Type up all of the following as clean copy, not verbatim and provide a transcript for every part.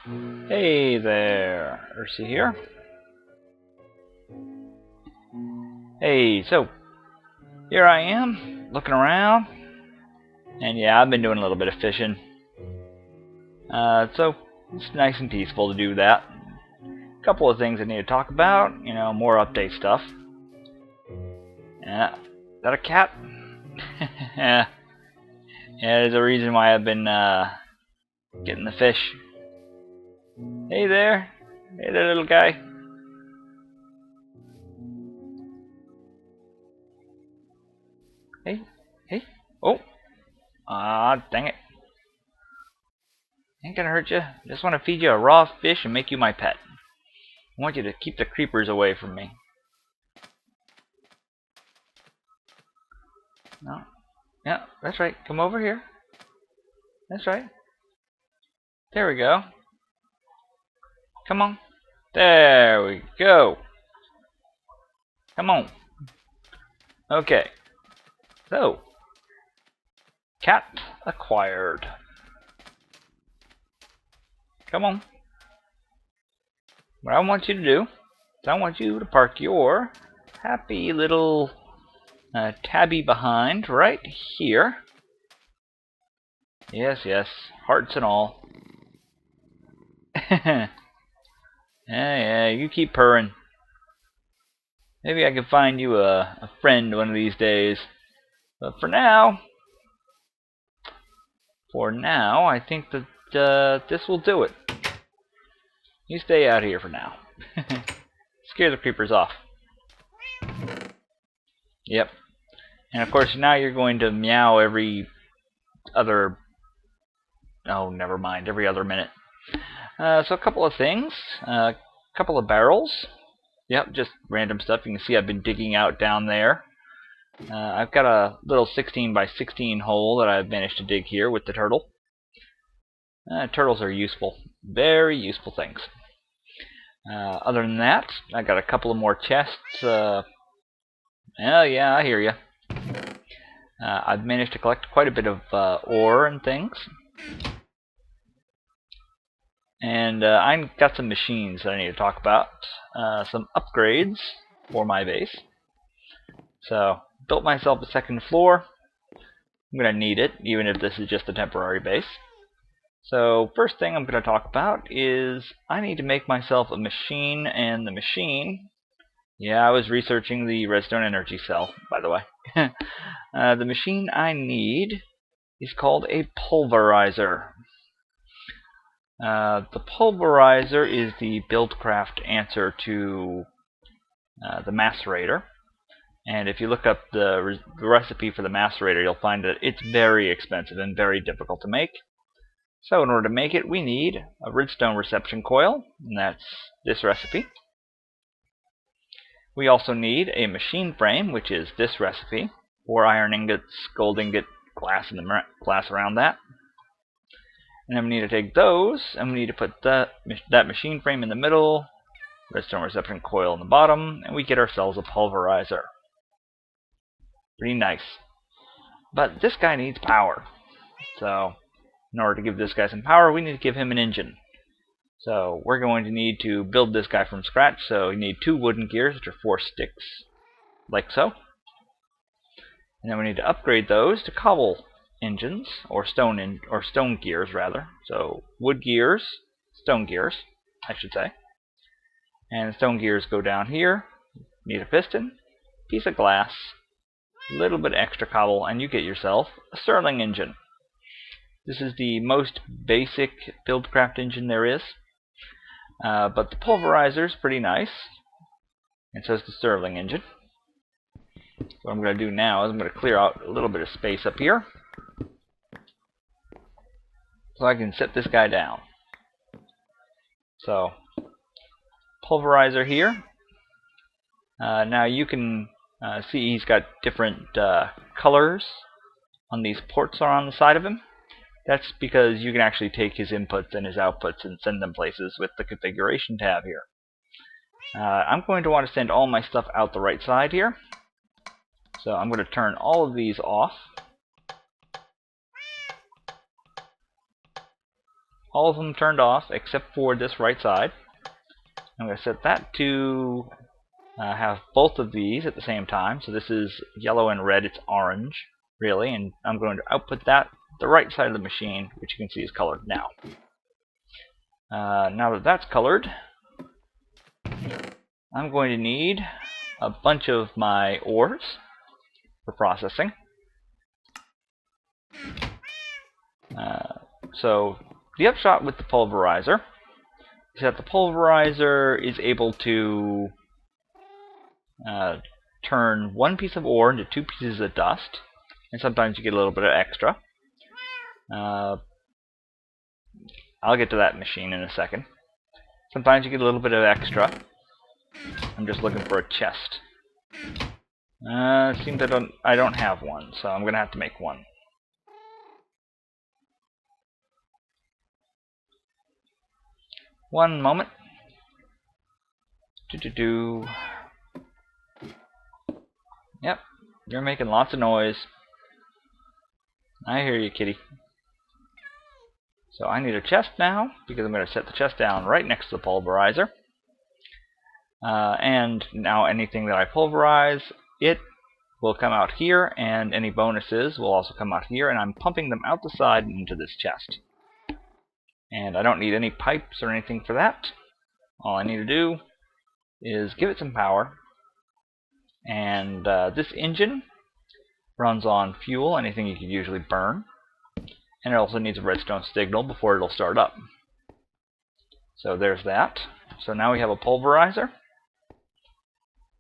Hey there, Ursi here. Hey, so here I am, looking around, and yeah, I've been doing a little bit of fishing. So it's nice and peaceful to do that. A couple of things I need to talk about, more update stuff. Yeah, is that a cat? Yeah, there's a reason why I've been getting the fish. Hey there, little guy. Hey, oh, dang it. Ain't gonna hurt you. Just want to feed you a raw fish and make you my pet. I want you to keep the creepers away from me. No. Yeah, that's right. Come over here. That's right. There we go. Come on. There we go. Come on. Okay. So, cat acquired. Come on. What I want you to do is I want you to park your happy little tabby behind right here. Yes, yes. Hearts and all. Yeah, you keep purring. Maybe I can find you a friend one of these days. But for now, I think that this will do it. You stay out here for now. Scare the creepers off. Yep. And of course, now you're going to meow every other... Oh, never mind. Every other minute. So a couple of things. A couple of barrels. Yep, just random stuff. You can see I've been digging out down there. I've got a little 16 by 16 hole that I've managed to dig here with the turtle. Turtles are useful. Very useful things. Other than that, I got a couple of more chests. Yeah, I hear you. I've managed to collect quite a bit of ore and things. And I've got some machines that I need to talk about. Some upgrades for my base. So, built myself a second floor. I'm going to need it, even if this is just a temporary base. So, first thing I'm going to talk about is I need to make myself a machine, and the machine... Yeah, I was researching the redstone energy cell, by the way. The machine I need is called a pulverizer. The pulverizer is the Buildcraft answer to the macerator. And if you look up the recipe for the macerator, you'll find that it's very expensive and very difficult to make. So in order to make it, we need a redstone reception coil, and that's this recipe. We also need a machine frame, which is this recipe, 4 iron ingots, gold ingot, glass, and the glass around that. And then we need to take those, and we need to put that machine frame in the middle, redstone reception coil in the bottom, and we get ourselves a pulverizer. Pretty nice. But this guy needs power. So, in order to give this guy some power, we need to give him an engine. So, we're going to need to build this guy from scratch. So, you need 2 wooden gears, which are 4 sticks, like so. And then we need to upgrade those to cobble engines, or stone gears rather. So, wood gears, stone gears, I should say. And the stone gears go down here. Need a piston, piece of glass, a little bit extra cobble, and you get yourself a Stirling engine. This is the most basic Buildcraft engine there is. But the pulverizer is pretty nice, and so is the Stirling engine. What I'm going to do now is I'm going to clear out a little bit of space up here, so I can set this guy down. So, pulverizer here. Now you can see he's got different colors on these ports on the side of him. That's because you can actually take his inputs and his outputs and send them places with the configuration tab here. I'm going to want to send all my stuff out the right side here. So I'm going to turn all of these off. all of them turned off except for this right side. I'm going to set that to have both of these at the same time. So this is yellow and red, it's orange, really, and I'm going to output that the right side of the machine, which you can see is colored now. Now that that's colored, I'm going to need a bunch of my ores for processing. So the upshot with the pulverizer is that the pulverizer is able to turn one piece of ore into two pieces of dust, and sometimes you get a little bit of extra. I'll get to that machine in a second. Sometimes you get a little bit of extra. I'm just looking for a chest. It seems I don't have one, so I'm gonna have to make one. One moment. Yep, you're making lots of noise. I hear you, kitty. So I need a chest now, because I'm going to set the chest down right next to the pulverizer. And now anything that I pulverize, it will come out here, and any bonuses will also come out here, and I'm pumping them out the side into this chest. And I don't need any pipes or anything for that. All I need to do is give it some power. And this engine runs on fuel, anything you could usually burn. And it also needs a redstone signal before it'll start up. So there's that. So now we have a pulverizer.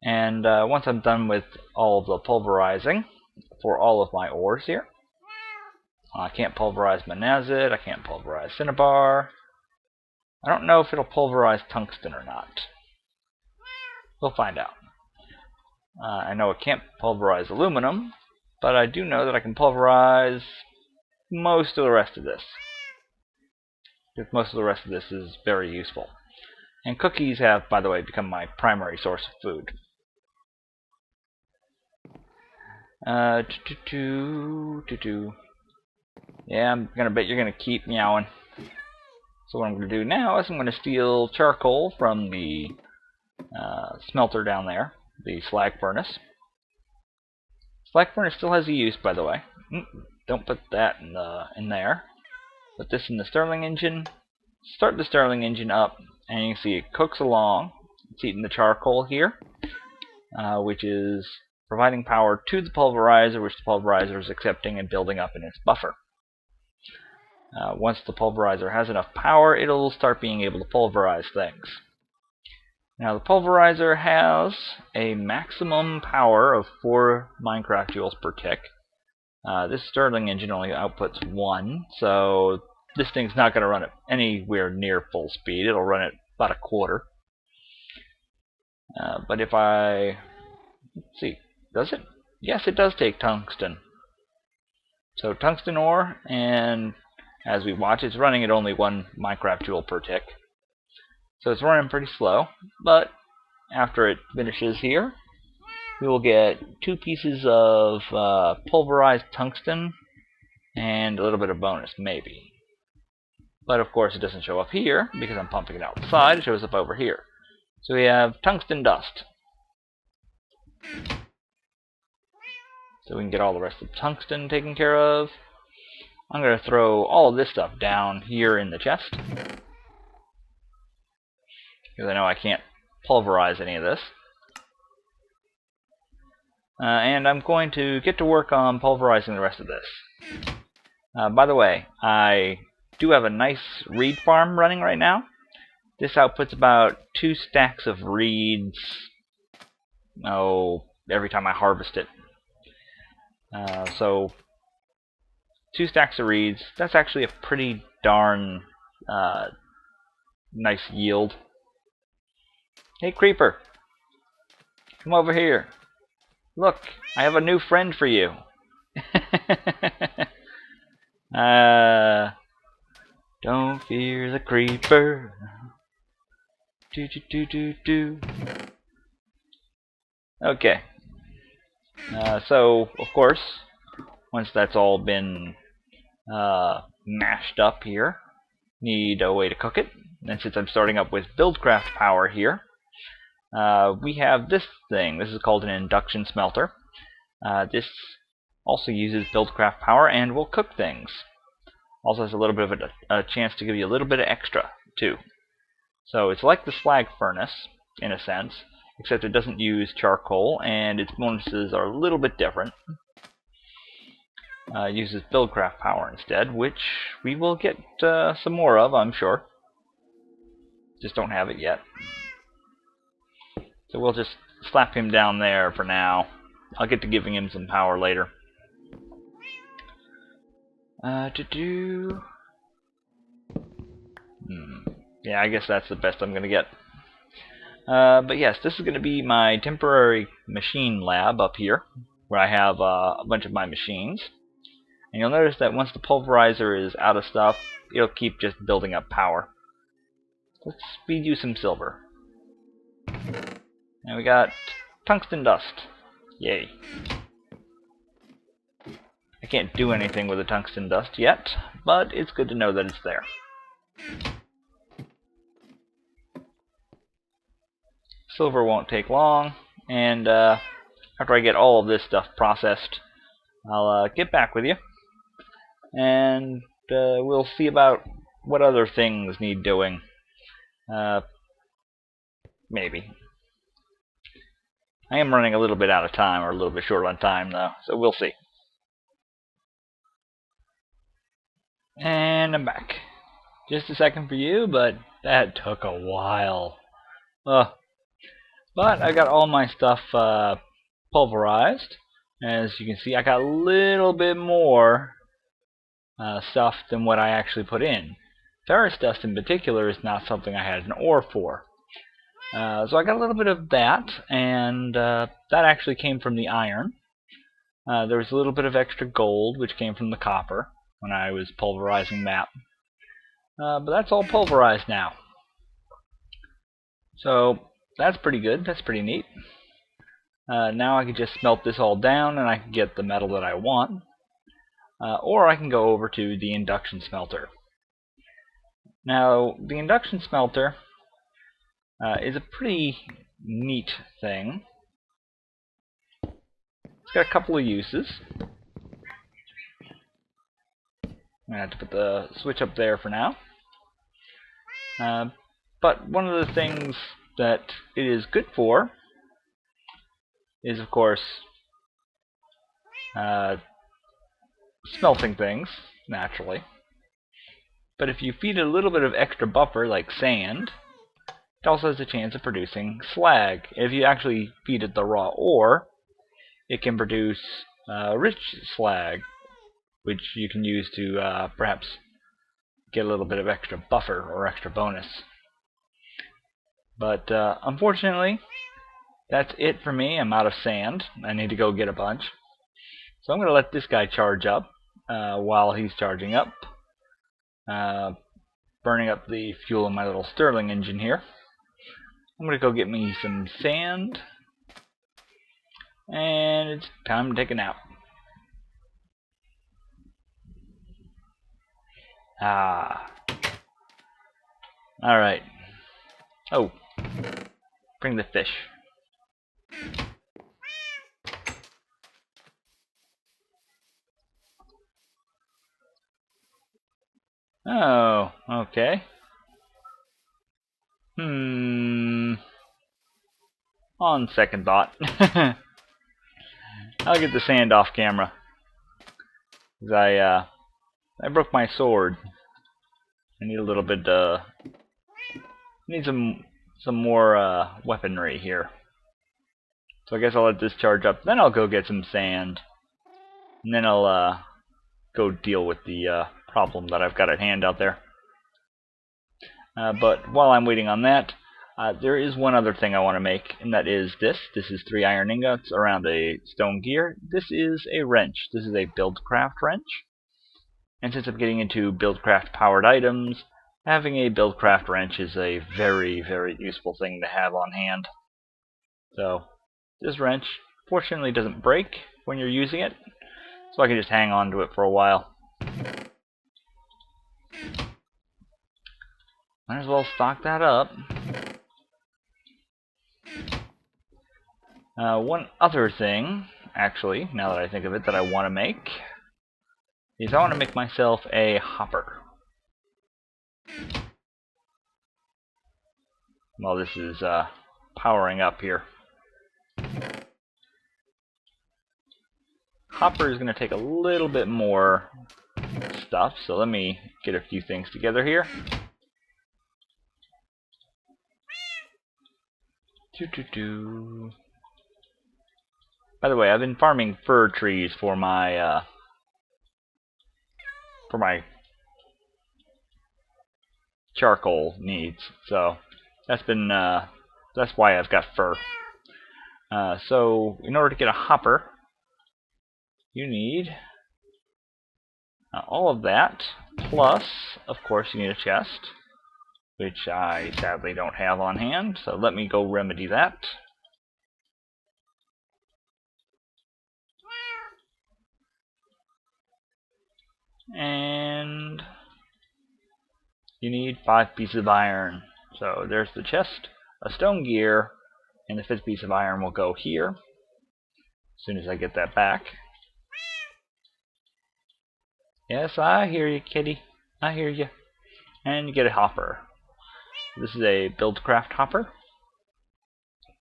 And once I'm done with all of the pulverizing for all of my ores here, I can't pulverize monazite, I can't pulverize cinnabar. I don't know if it'll pulverize tungsten or not. We'll find out. I know it can't pulverize aluminum, but I do know that I can pulverize most of the rest of this. Because most of the rest of this is very useful. And cookies have, by the way, become my primary source of food. Yeah, I'm gonna bet you're gonna keep meowing. So what I'm gonna do now is I'm gonna steal charcoal from the smelter down there, the slag furnace. Slag furnace still has a use, by the way. Don't put that in there. Put this in the Stirling engine. Start the Stirling engine up, and you can see it cooks along. It's heating the charcoal here, which is providing power to the pulverizer, which the pulverizer is accepting and building up in its buffer. Once the pulverizer has enough power, it'll start being able to pulverize things. Now the pulverizer has a maximum power of 4 Mindcrack joules per tick. This Stirling engine only outputs 1, so this thing's not going to run it anywhere near full speed. It'll run it about a quarter. But if I... let's see, does it? Yes, it does take tungsten. So tungsten ore, and as we watch, it's running at only 1 Minecraft joule per tick. So it's running pretty slow, but after it finishes here, we will get 2 pieces of pulverized tungsten and a little bit of bonus, maybe. But of course it doesn't show up here, because I'm pumping it outside. It shows up over here. So we have tungsten dust. So we can get all the rest of the tungsten taken care of. I'm going to throw all of this stuff down here in the chest, because I know I can't pulverize any of this. And I'm going to get to work on pulverizing the rest of this. By the way, I do have a nice reed farm running right now. This outputs about 2 stacks of reeds, every time I harvest it. So 2 stacks of reeds, that's actually a pretty darn nice yield. Hey creeper, come over here. Look, I have a new friend for you. Don't fear the creeper. Okay. So, of course, once that's all been mashed up here, need a way to cook it. And since I'm starting up with Buildcraft power here, we have this thing. This is called an induction smelter. This also uses Buildcraft power and will cook things. Also has a little bit of a chance to give you a little bit of extra, too. So it's like the slag furnace, in a sense, except it doesn't use charcoal, and its bonuses are a little bit different. Uses Buildcraft power instead, which we will get some more of, I'm sure. Just don't have it yet. So we'll just slap him down there for now. I'll get to giving him some power later. Yeah, I guess that's the best I'm going to get. But yes, this is going to be my temporary machine lab up here, where I have a bunch of my machines. And you'll notice that once the pulverizer is out of stuff, it'll keep just building up power. Let's feed you some silver. And we got tungsten dust. Yay. I can't do anything with the tungsten dust yet, but it's good to know that it's there. Silver won't take long, and after I get all of this stuff processed, I'll get back with you, and we'll see about what other things need doing. Maybe. I am running a little bit out of time, or a little bit short on time, though, so we'll see. And I'm back. Just a second for you, but that took a while. But I got all my stuff pulverized. As you can see, I got a little bit more stuff than what I actually put in. Ferrous dust in particular is not something I had an ore for. So I got a little bit of that, and that actually came from the iron. There was a little bit of extra gold, which came from the copper when I was pulverizing that. But that's all pulverized now. So that's pretty good. That's pretty neat. Now I can just smelt this all down, and I can get the metal that I want. Or I can go over to the induction smelter. Now, the induction smelter is a pretty neat thing. It's got a couple of uses. I'm going to have to put the switch up there for now. But one of the things that it is good for is, of course, smelting things, naturally. But if you feed it a little bit of extra buffer, like sand, it also has a chance of producing slag. If you actually feed it the raw ore, it can produce rich slag, which you can use to perhaps get a little bit of extra buffer or extra bonus. But unfortunately, that's it for me. I'm out of sand. I need to go get a bunch. So I'm going to let this guy charge up while he's charging up. Burning up the fuel in my little Stirling engine here. I'm going to go get me some sand. And it's time to take a nap. Alright. Oh. Bring the fish. Oh, okay. On second thought. I'll get the sand off camera. 'Cause I broke my sword. I need a little bit need some more weaponry here. So I guess I'll let this charge up, then I'll go get some sand. And then I'll go deal with the problem that I've got at hand out there. But while I'm waiting on that, there is one other thing I want to make, and that is this. This is 3 iron ingots around a stone gear. This is a wrench. This is a Buildcraft wrench. And since I'm getting into Buildcraft powered items, having a Buildcraft wrench is a very, very useful thing to have on hand. So this wrench fortunately doesn't break when you're using it, so I can just hang on to it for a while. Might as well stock that up. One other thing, actually, now that I think of it, that I want to make is I want to make myself a hopper. Well, this is powering up here. Hopper is going to take a little bit more stuff, so let me get a few things together here. By the way, I've been farming fir trees for my charcoal needs, so that's why I've got fir. So in order to get a hopper, you need all of that, plus, of course, you need a chest, which I sadly don't have on hand, so let me go remedy that. And you need 5 pieces of iron. So there's the chest, a stone gear, and the 5th piece of iron will go here as soon as I get that back. Yes, I hear you, kitty. I hear you. And you get a hopper. This is a Buildcraft hopper.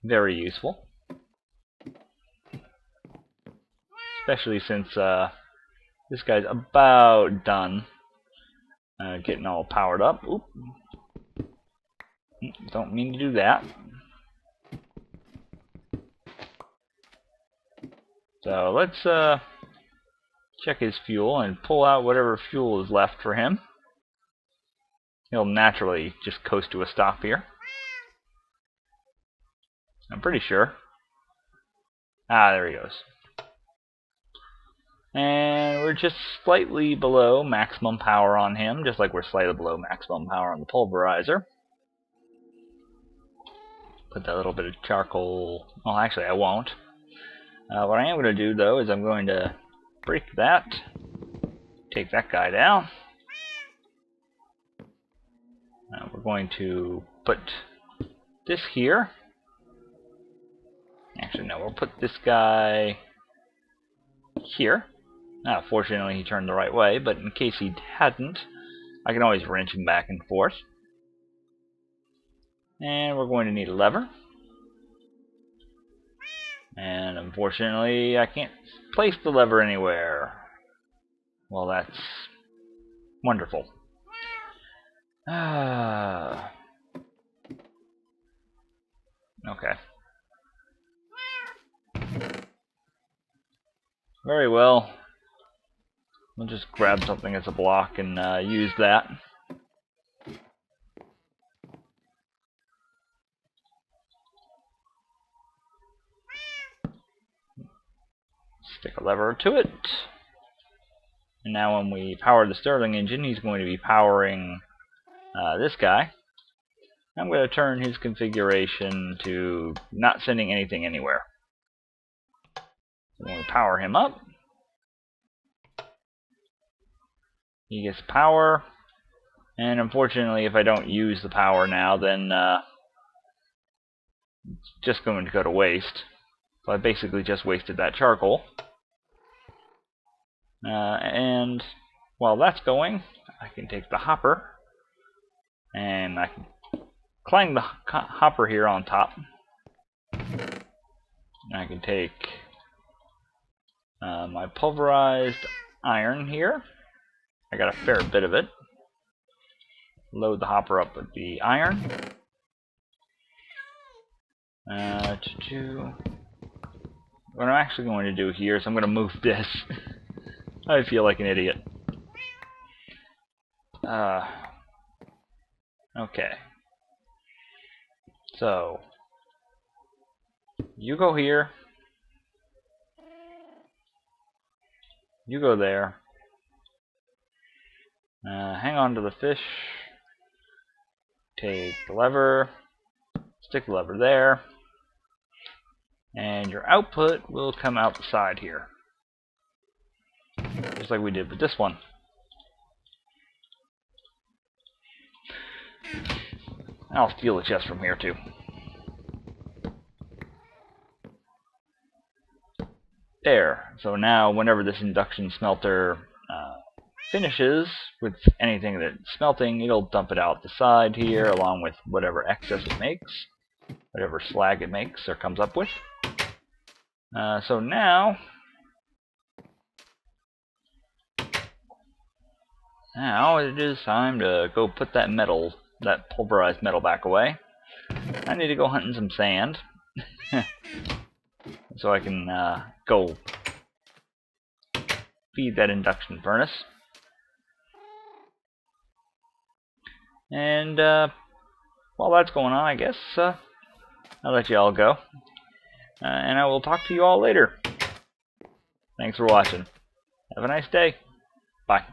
Very useful. Especially since this guy's about done getting all powered up. Oop. Don't mean to do that. So let's check his fuel and pull out whatever fuel is left for him. He'll naturally just coast to a stop here. I'm pretty sure. Ah, there he goes. And we're just slightly below maximum power on him, just like we're slightly below maximum power on the pulverizer. Put that little bit of charcoal... Well, actually, I won't. What I am going to do, though, is I'm going to break that. Take that guy down. We're going to put this here. Actually, no, we'll put this guy here. Fortunately, he turned the right way, but in case he hadn't, I can always wrench him back and forth. And we're going to need a lever. And unfortunately, I can't place the lever anywhere. Well, that's wonderful. Okay. Very well. We'll just grab something as a block and use that. Stick a lever to it. And now when we power the Stirling engine, he's going to be powering this guy. I'm going to turn his configuration to not sending anything anywhere. So when we power him up, he gets power. And unfortunately, if I don't use the power now, then it's just going to go to waste. So I basically just wasted that charcoal. And while that's going, I can take the hopper and I can clang the hopper here on top. And I can take my pulverized iron here. I got a fair bit of it. Load the hopper up with the iron. What I'm actually going to do here is I'm going to move this. I feel like an idiot. Okay. So, you go here. You go there. Hang on to the fish. Take the lever. Stick the lever there. And your output will come out the side here. Just like we did with this one. I'll steal the chest from here too. There. So now, whenever this induction smelter finishes with anything that's smelting, it'll dump it out the side here, along with whatever excess it makes, whatever slag it makes or comes up with. So now it is time to go put that metal, that pulverized metal, back away. I need to go hunting some sand so I can go feed that induction furnace. And while that's going on, I guess I'll let you all go. And I will talk to you all later. Thanks for watching. Have a nice day. Bye.